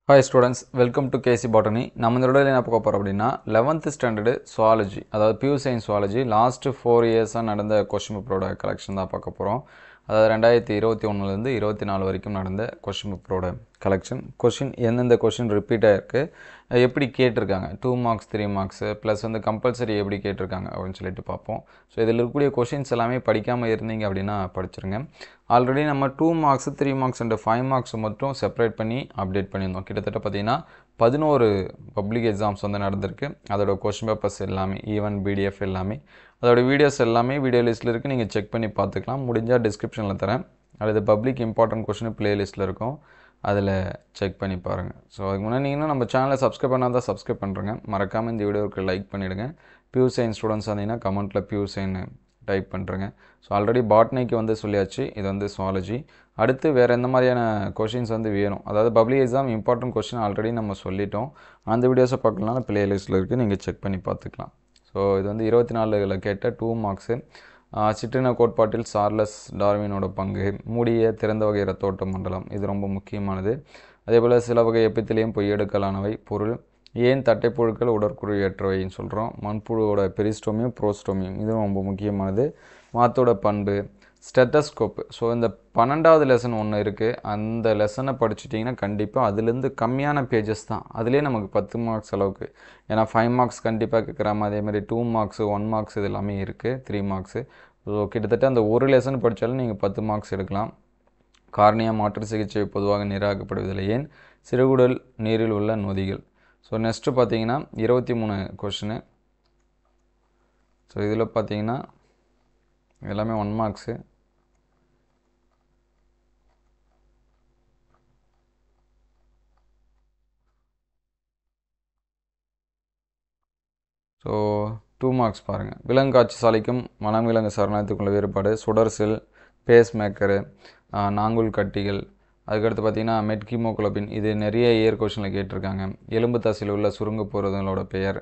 Hi students, welcome to KC Botany. நம்ம இந்த வீடியோல என்ன பார்க்க போறோம் அப்படினா 11th standard zoology அதாவது pure science zoology last 4 years நடந்த question paper collection தான் பார்க்க போறோம். அதாவது 2021 ல இருந்து 24 வரைக்கும் நடந்த question paper collection. எந்தெந்த question repeat ஆயிருக்கு, எப்படி கேட்டிருக்காங்க, 2 marks 3 marks plus வந்து compulsory எப்படி கேட்டிருக்காங்க அப்படினு சொல்லிட்டு பார்ப்போம். ஸோ இதில் இருக்கக்கூடிய கொஷின்ஸ் எல்லாமே படிக்காமல் இருந்தீங்க அப்படின்னா படிச்சிருங்க. ஆல்ரெடி நம்ம 2 marks 3 marks அண்ட் 5 marks மட்டும் செப்பரேட் பண்ணி அப்டேட் பண்ணியிருந்தோம். கிட்டத்தட்ட பார்த்தீங்கன்னா 11 பப்ளிக் எக்ஸாம்ஸ் வந்து நடந்திருக்கு. அதோட கொஷின் பேப்பர்ஸ் எல்லாமே ஈவன் பிடிஎஃப் எல்லாமே அதோட வீடியோஸ் எல்லாமே வீடியோ லிஸ்ட்டில் இருக்குது, நீங்கள் செக் பண்ணி பார்த்துக்கலாம். முடிஞ்சால் டிஸ்கிரிப்ஷனில் தரேன். அல்லது பப்ளிக் இம்பார்ட்டன்ட் கொஷின் பிளேலிஸ்ட்டில் இருக்கும், அதில் செக் பண்ணி பாருங்கள். ஸோ அதுக்கு முன்னாடி நீங்கள் நம்ம சேனலை சப்ஸ்கிரைப் பண்ணால் சப்ஸ்கிரைப் பண்ணுறேங்க. மறக்காமல் இந்த வீடியோவுக்கு லைக் பண்ணிவிடுங்க. பியூர் சயின்ஸ் ஸ்டூடெண்ட்ஸ் வந்தீங்கன்னா கமெண்ட்டில் பியூர் சயின்னு டைப் பண்ணுறேங்க. ஸோ ஆல்ரெடி பாட்னிக்கு வந்து சொல்லியாச்சு, இது வந்து சுவாலஜி. அடுத்து வேறு எந்த மாதிரியான கொஷின்ஸ் வந்து வேணும், அதாவது public exam important question already நம்ம சொல்லிட்டோம். அந்த வீடியோஸை பார்க்கலாம், பிளேலிஸ்ட்டில் இருக்குது, நீங்கள் செக் பண்ணி பார்த்துக்கலாம். ஸோ இது வந்து 24 கேட்ட 2 மார்க்ஸு. சிற்றின கோட்பாட்டில் சார்லஸ் டார்வினோட பங்கு, மூடிய திறந்த வகை இரத்தோட்ட மண்டலம், இது ரொம்ப முக்கியமானது. அதேபோல் சில வகை எப்பித்திலியம் பொய்யெடுக்கலானவை, பொருள், ஏன் தட்டைப்புழுக்கள் உடற்குறியற்றவைன்னு சொல்கிறோம், மண்புழுவோட பெரிஸ்டோமியம் ப்ரோஸ்டோமியம், இது ரொம்ப முக்கியமானது. மாத்தோட பண்பு, ஸ்டெத்தஸ்கோப்பு. ஸோ இந்த 12வது லெசன் ஒன்று இருக்குது, அந்த லெசனை படிச்சுட்டிங்கன்னா கண்டிப்பாக அதுலேருந்து கம்மியான பேஜஸ் தான், அதுலேயே நமக்கு 10 மார்க்ஸ் அளவுக்கு. ஏன்னா 5 மார்க்ஸ் கண்டிப்பாக கேட்குறாம, அதேமாதிரி 2 மார்க்ஸு 1 மார்க்ஸ் இது எல்லாமே இருக்குது, 3 மார்க்ஸு. ஸோ கிட்டத்தட்ட அந்த ஒரு லெசன் படித்தாலும் நீங்கள் 10 மார்க்ஸ் எடுக்கலாம். கார்னியா மாற்று சிகிச்சை பொதுவாக நிராகரிக்கப்படுவதில்லை, ஏன்? சிறுகுடல் நீரில் உள்ள நொதிகள். ஸோ நெக்ஸ்ட்டு பார்த்தீங்கன்னா 23 கொஷினு. ஸோ இதில் பார்த்தீங்கன்னா எல்லாமே 1 மார்க்ஸு. ஸோ 2 மார்க்ஸ் பாருங்கள். விலங்கு காட்சி சாலைக்கும் வனவிலங்கு சரணாலயத்துக்குள்ள வேறுபாடு, சுடர் செல், பேஸ் மேக்கரு, நாங்குல் கட்டிகள். அதுக்கடுத்து பார்த்திங்கன்னா மெட்கிமோகுளோபின், இது நிறைய இயர் கொஷனில் கேட்டிருக்காங்க. எலும்பு தசையில் உள்ள சுருங்க போகிறதோட பெயர்,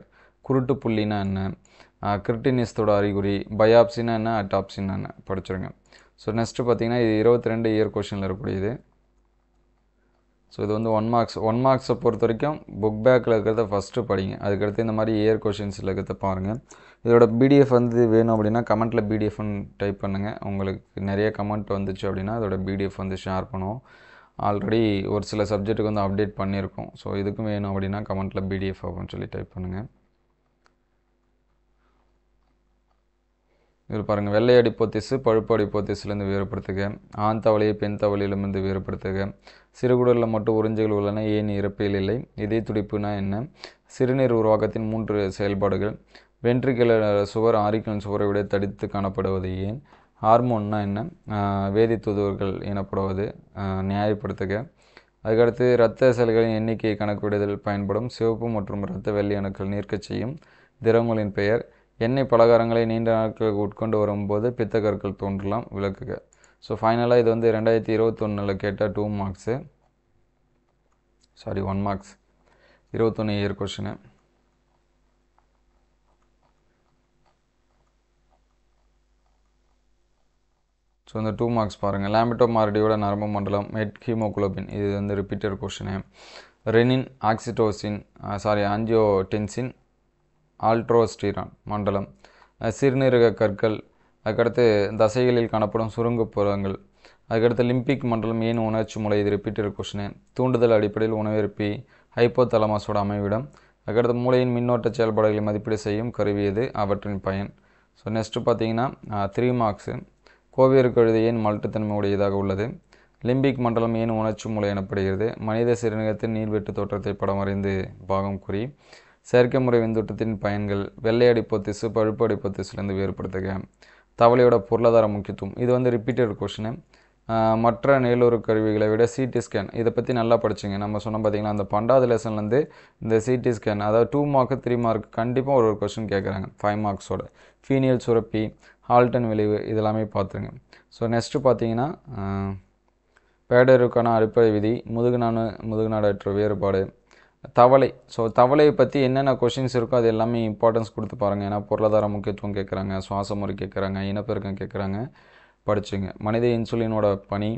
குருட்டு புள்ளினா என்ன, கிரிட்டினிஸ்தோட அறிகுறி, பயாப்சினா என்ன, அட்டாப்சினா என்ன, படிச்சிருங்க. ஸோ நெக்ஸ்ட்டு பார்த்திங்கன்னா இது 22 இயர் கொஷனில் இருக்கக்கூடியது. ஸோ இது வந்து 1 மார்க்ஸை பொறுத்த வரைக்கும் புக் பேக்கில் இருக்கிறத ஃபஸ்ட்டு படிங்க. அதுக்கடுத்து இந்த மாதிரி இயர் கொஷின்ஸில் இருக்கிறத பாருங்கள். இதோட பிடிஎஃப் வந்து வேணும் அப்படின்னா கமெண்ட்டில் பிடிஎஃப்னு டைப் பண்ணுங்கள். உங்களுக்கு நிறைய கமெண்ட் வந்துச்சு அப்படின்னா அதோட பிடிஎஃப் வந்து ஷேர் பண்ணுவோம். ஆல்ரெடி ஒரு சில சப்ஜெக்ட்டுக்கு வந்து அப்டேட் பண்ணியிருக்கோம். ஸோ இதுக்கும் வேணும் அப்படின்னா கமெண்ட்டில் பிடிஎஃப் அப்படின்னு சொல்லி டைப் பண்ணுங்கள். இதில் பாருங்கள், வெள்ளை அடிப்போத்திசு பழுப்பு அடிப்போத்திஸ்லேருந்து வேறுபடுத்துக, ஆண் தவளையை பெண் தவளையிலிருந்து வேறுபடுத்துக, சிறுகுடலில் மட்டும் உறிஞ்சுகள் உள்ளன, ஏன் இறப்பியல் இல்லை, இதய துடிப்புனா என்ன, சிறுநீர் உருவாக்கத்தின் 3 செயல்பாடுகள், வென்ட்ரிகுலர் சுவர் ஆரிக்குலர் சுவரை விட தடித்து காணப்படுவது ஏன், ஹார்மோன்னா என்ன, வேதி தூதுவர்கள் எனப்படுவது நியாயப்படுத்துக. அதுக்கடுத்து இரத்த செல்களின் எண்ணிக்கையை கணக்கிடுதல் பயன்படும் சிவப்பு மற்றும் இரத்த வெள்ளை அணுக்கள் நீர்க்கச் செய்யும் திரவங்களின் பெயர், எண்ணெய் பலகாரங்களை நீண்ட நாட்களுக்கு உட்கொண்டு வரும்போது பித்தக்கற்கள் தோன்றலாம், விளக்குக. ஸோ ஃபைனலாக இது வந்து 2021 கேட்ட 2 மார்க்ஸு, சாரி 1 மார்க்ஸ், 21 இயர் கொஷினு. ஸோ இந்த 2 மார்க்ஸ் பாருங்கள். லாம்பிட்டோமாரிடியோட நரம்பு மண்டலம், மெட்ஹீமோகுளோபின், இது வந்து repeated question. Renin, oxytocin, angiotensin, aldosterone மண்டலம், சிறுநீரக கற்கள், அதுக்கடுத்து தசைகளில் காணப்படும் சுருங்கு புறங்கள், அதுக்கடுத்து லிம்பிக் மண்டலம், ஏன் உணர்ச்சி மூளை, இது ரிப்பீட்டட் கொஷினு. தூண்டுதல் அடிப்படையில் உணவிருப்பி, ஹைப்போதலமாஸோட அமைவிடம், அதுக்கடுத்து மூளையின் மின்னோட்ட செயல்பாடுகளை மதிப்பீடு செய்யும் கருவி எது, அவற்றின் பயன். ஸோ நெக்ஸ்ட்டு பார்த்தீங்கன்னா 3 மார்க்ஸு. கோவியருக்கு எழுது ஏன் மல்ட்டுத்தன்மை உடையதாக உள்ளது, லிம்பிக் மண்டலம் ஏன் உணர்ச்சி மூளை எனப்படுகிறது, மனித சிறுநீரகத்தின் நீர்வெட்டு தோற்றத்தை படம் வரைந்து பாகம் குறி, செயற்கை முறை விந்தூட்டத்தின் பயன்கள், வெள்ளை அடிப்போத்திசு பழுப்பு அடிப்போத்திஸ்லேருந்து வேறுபடுத்துக, தவளையோட பொருளாதார முக்கியத்துவம், இது வந்து ரிப்பீட்டட் கொஷினு. மற்ற நேலுறு கருவிகளை விட சிடி ஸ்கேன், இதை பற்றி நல்லா படிச்சுங்க. நம்ம சொன்ன பார்த்திங்கன்னா அந்த 12வது லெசன்லேருந்து இந்த சிடி ஸ்கேன், அதாவது 2 மார்க்கு 3 மார்க் கண்டிப்பாக ஒரு கொஷின் கேட்குறாங்க 5 மார்க்ஸோட. ஃபீனியல் சுரப்பி, ஹால்டன் விளைவு, இதெல்லாமே பார்த்துருங்க. ஸோ நெக்ஸ்ட்டு பார்த்தீங்கன்னா பேடருக்கான அடிப்படை விதி, முதுகுநாடற்ற வேறுபாடு, தவளை. ஸோ தவளையை பற்றி என்னென்ன கொஷின்ஸ் இருக்கோ அது எல்லாமே இம்பார்ட்டன்ஸ் கொடுத்து பாருங்கள். ஏன்னா பொருளாதார முக்கியத்துவம் கேட்குறாங்க, சுவாச முறை கேட்குறாங்க, இனப்பெருக்கம் கேட்குறாங்க, படிச்சுங்க. மனித இன்சுலினோட பணி,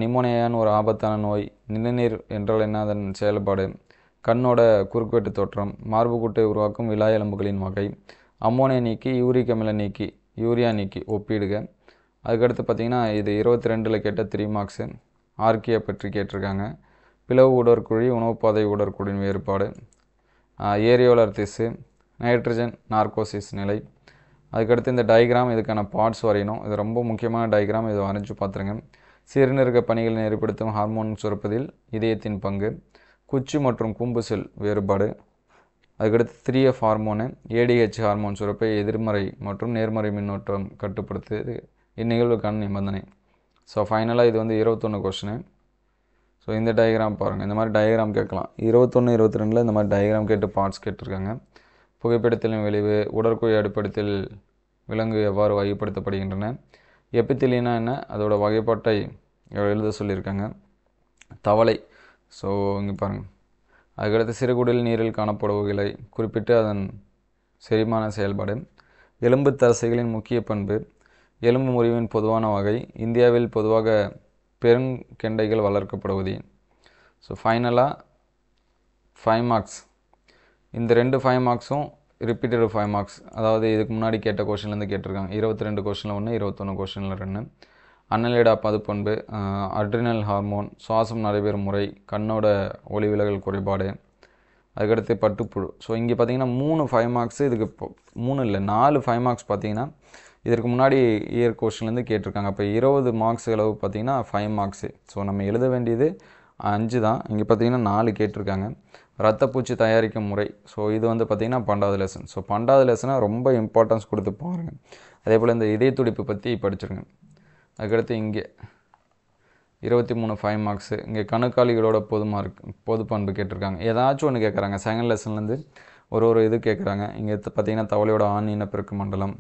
நிமோனியான்னு ஒரு ஆபத்தான நோய், நிணநீர் என்றால் என்ன, அதன் செயல்பாடு, கண்ணோட குறுக்குவெட்டு தோற்றம், மார்புக்கூட்டை உருவாக்கும் விலா எலும்புகளின் வகை, அம்மோனியா நீக்கி, யூரிக் அமில நீக்கி, யூரியா நீக்கி ஒப்பிடுக. அதுக்கடுத்து பார்த்திங்கன்னா இது 22ல் கேட்ட 3 மார்க்ஸு. ஆர்கியை பற்றி கேட்டிருக்காங்க. பிளவு உடற்குழி, உணவுப்பாதை உடற்குழியின் வேறுபாடு, ஏரியோலர் திசு, நைட்ரஜன் நார்கோசிஸ் நிலை. அதுக்கடுத்து இந்த டயக்ராம், இதுக்கான பார்ட்ஸ் வரையணும். இது ரொம்ப முக்கியமான டயக்ராம், இதை வரைஞ்சி பார்த்துருங்க. சிறுநீரக பணிகளை நெறிப்படுத்தும் ஹார்மோன் சுரப்பதில் இதயத்தின் பங்கு, குச்சி மற்றும் கூம்பு செல் வேறுபாடு. அதுக்கடுத்து 3F ஹார்மோனு, ADH ஹார்மோன் சுரப்பை எதிர்மறை மற்றும் நேர்மறை மின்னோட்டம் கட்டுப்படுத்துது இந்நிகழ்வுக்கான நிபந்தனை. ஸோ ஃபைனலாக இது வந்து 21 கொஸ்டினு. ஸோ இந்த டயக்ராம் பாருங்கள். இந்த மாதிரி டயக்ராம் கேட்கலாம். 21, 22ல் இந்த மாதிரி டயக்ராம் கேட்டு பார்ட்ஸ் கேட்டிருக்காங்க. புகைப்படத்தின் விளைவு, உடற்குழி அடிப்படையில் விலங்கு எவ்வாறு வகைப்படுத்தப்படுகின்றன, எபித்திலினா என்ன, அதோட வகைப்பாட்டை எழுத சொல்லியிருக்காங்க. தவளை, ஸோ இங்கே பாருங்கள். அதுக்கடுத்து சிறுகுடல் நீரில் காணப்படுவதை குறிப்பிட்டு அதன் செரிமான செயல்பாடு, எலும்பு தசைகளின் முக்கிய பண்பு, எலும்பு முறிவின் பொதுவான வகை, இந்தியாவில் பொதுவாக பெருங்கெண்டைகள் வளர்க்கப்படுவது. ஸோ ஃபைனலாக 5 மார்க்ஸ். இந்த 2 5 மார்க்ஸும் ரிப்பீட்டட் 5 மார்க்ஸ். அதாவது இதுக்கு முன்னாடி கேட்ட கொஷின்லேருந்து கேட்டிருக்காங்க. 22 கொஷினில் 1, 21 கொஷினில் 2. அன்னலிடா பதுப்பண்பு, அட்ரினல் ஹார்மோன், சுவாசம் நடைபெறும் முறை, கண்ணோட ஒளிவிலகல் குறைபாடு, அதுக்கடுத்து பட்டுப்புழு. ஸோ இங்கே பார்த்தீங்கன்னா 3 5 மார்க்ஸு, இதுக்கு 3 இல்லை 4 5 மார்க்ஸ் பார்த்தீங்கன்னா இதற்கு முன்னாடி இயர் கொஷின்லேருந்து கேட்டிருக்காங்க. அப்போ 20 மார்க்ஸ் அளவு பார்த்தீங்கன்னா 5 மார்க்ஸு. ஸோ நம்ம எழுத வேண்டியது 5 தான். இங்கே பார்த்தீங்கன்னா 4 கேட்டிருக்காங்க. ரத்தப்பூச்சி தயாரிக்கும் முறை, ஸோ இது வந்து பார்த்திங்கன்னா 12வது லெசன். ஸோ 12வது லெசனை ரொம்ப இம்பார்ட்டன்ஸ் கொடுத்து பாருங்கள். அதே போல் இந்த இதய துடிப்பு பற்றி படிச்சிருங்க. அதுக்கடுத்து இங்கே 23 5 மார்க்ஸு. இங்கே கணுக்காலிகளோட பொது பண்பு கேட்டிருக்காங்க. ஏதாச்சும் ஒன்று கேட்குறாங்க. செகண்ட் லெசன்லேருந்து ஒரு இது கேட்குறாங்க. இங்கே பார்த்திங்கன்னா தவளையோட ஆண் இனப்பெருக்க மண்டலம்,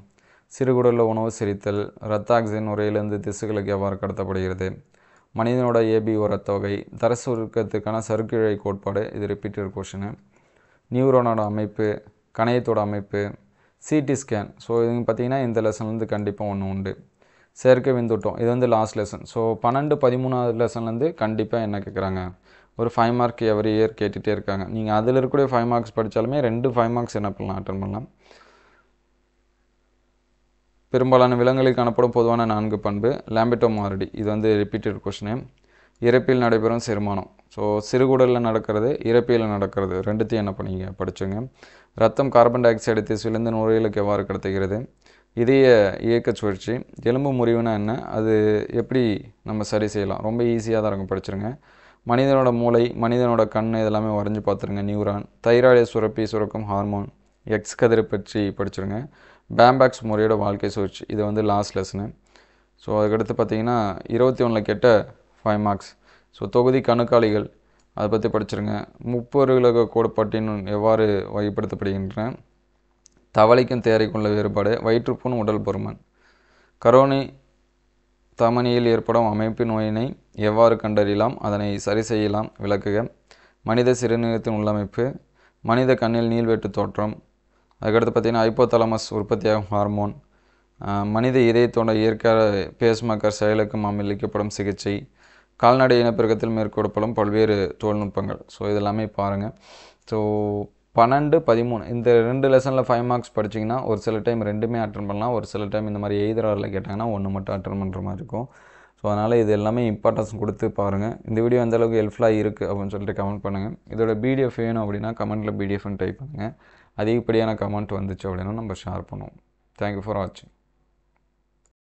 சிறுகுடலில் உணவு செரித்தல், இரத்த ஆக்சிஜன் உரையிலிருந்து திசுகளுக்கு எவ்வாறு கடத்தப்படுகிறது, மனிதனோட ஏபிஓ ரத்த வகை, தர சுருக்கத்துக்கான சறுக்கிழை கோட்பாடு, இது ரிப்பீட்டட் கொஷினு, நியூரோனோட அமைப்பு, கணையத்தோட அமைப்பு, சிடி ஸ்கேன். ஸோ இது பார்த்திங்கன்னா இந்த லெசன்லேருந்து கண்டிப்பாக ஒன்று உண்டு. செயற்கை விந்தூட்டம், இது வந்து லாஸ்ட் லெசன். ஸோ 12, 13வது லெசன்லேருந்து கண்டிப்பாக என்ன கேட்குறாங்க, ஒரு 5 மார்க் எவரி இயர் கேட்டுகிட்டே இருக்காங்க. நீங்கள் அதில் இருக்கக்கூடிய 5 மார்க்ஸ் படித்தாலுமே 2 5 மார்க்ஸ் என்ன பண்ணலாம், அட்டன் பண்ணலாம். பெரும்பாலான விலங்குகளில் காணப்படும் பொதுவான 4 பண்பு, லாம்பிட்டோமாரிடி, இது வந்து ரிப்பீட்டட் கொஷினு. இறப்பில் நடைபெறும் செரிமானம், ஸோ சிறுகுடலில் நடக்கிறது, இறப்பியில் நடக்கிறது, ரெண்டுத்தையும் என்ன பண்ணீங்க படிச்சுங்க. ரத்தம் கார்பன் டை ஆக்சைடு திசுவிலிருந்து நுரையீரலுக்கு எவ்வாறு கடத்துகிறது, இதய இயக்க சுழற்சி, எலும்பு முறிவுனா என்ன, அது எப்படி நம்ம சரி செய்யலாம், ரொம்ப ஈஸியாக தான் இருக்கும், படிச்சிருங்க. மனிதனோட மூளை, மனிதனோட கண், இதெல்லாமே வரைஞ்சி பார்த்துருங்க. நியூரான், தைராய்டு சுரப்பி சுரக்கும் ஹார்மோன், எக்ஸ் கதிரை பற்றி படிச்சிருங்க. பேம்பாக்ஸ் முறையோட வாழ்க்கை சுழற்சி, இது வந்து லாஸ்ட் லெசனு. ஸோ அதுக்கடுத்து பார்த்திங்கன்னா 21ல் கேட்ட 5 மார்க்ஸ். ஸோ தொகுதி கணுக்காலிகள், அதை பற்றி படிச்சிருங்க. முப்பொருளக கோட்பாட்டின் எவ்வாறு வகைப்படுத்தப்படுகின்றன, தவளைக்கும் தேரைக்கும் உள்ள வேறுபாடு, வயிற்றுப்புண், உடல் பருமன், கரோனி தமனியில் ஏற்படும் அமைப்பு நோயினை எவ்வாறு கண்டறியலாம், அதனை சரி செய்யலாம், விளக்குக, மனித சிறுநீரகத்தின் உள்ளமைப்பு, மனித கண்ணில் நீள்வெட்டு தோற்றம், அதுக்கடுத்து பார்த்திங்கன்னா ஹைப்போதலமஸ் உற்பத்தியாகும் ஹார்மோன், மனித இதயத்தோட இயற்கை பேஸ்மேக்கர் செயலுக்கும் அளிக்கப்படும் சிகிச்சை, கால்நடை இனப்பெருக்கத்தில் மேற்கொள்ளப்படும் பல்வேறு தொழில்நுட்பங்கள். ஸோ இதெல்லாமே பாருங்கள். ஸோ 12, 13 இந்த 2 லெசனில் 5 மார்க்ஸ் படிச்சிங்கன்னா ஒரு சில டைம் 2மே அட்டன் பண்ணலாம், ஒரு சில டைம் இந்த மாதிரி எய்தராரில் கேட்டாங்கன்னா 1 மட்டும் அட்டன் பண்ணுற மாதிரி இருக்கும். ஸோ அதனால் இது எல்லாமே இம்பார்ட்டன்ஸ் கொடுத்து பாருங்கள். இந்த வீடியோ எந்த அளவுக்கு ஹெல்ப்ஃபுல்லாக இருக்குது அப்படின்னு சொல்லிட்டு கமெண்ட் பண்ணுங்கள். இதோட பிடிஎஃப் வேணும் அப்படின்னா கமெண்ட்டில் பிடிஎஃப்னு டைப் பண்ணுங்கள். அதிகப்படியான கமெண்ட் வந்துச்சு அப்படின்னா நம்ம ஷேர் பண்ணுவோம். தேங்க்யூ ஃபார் வாட்சிங்.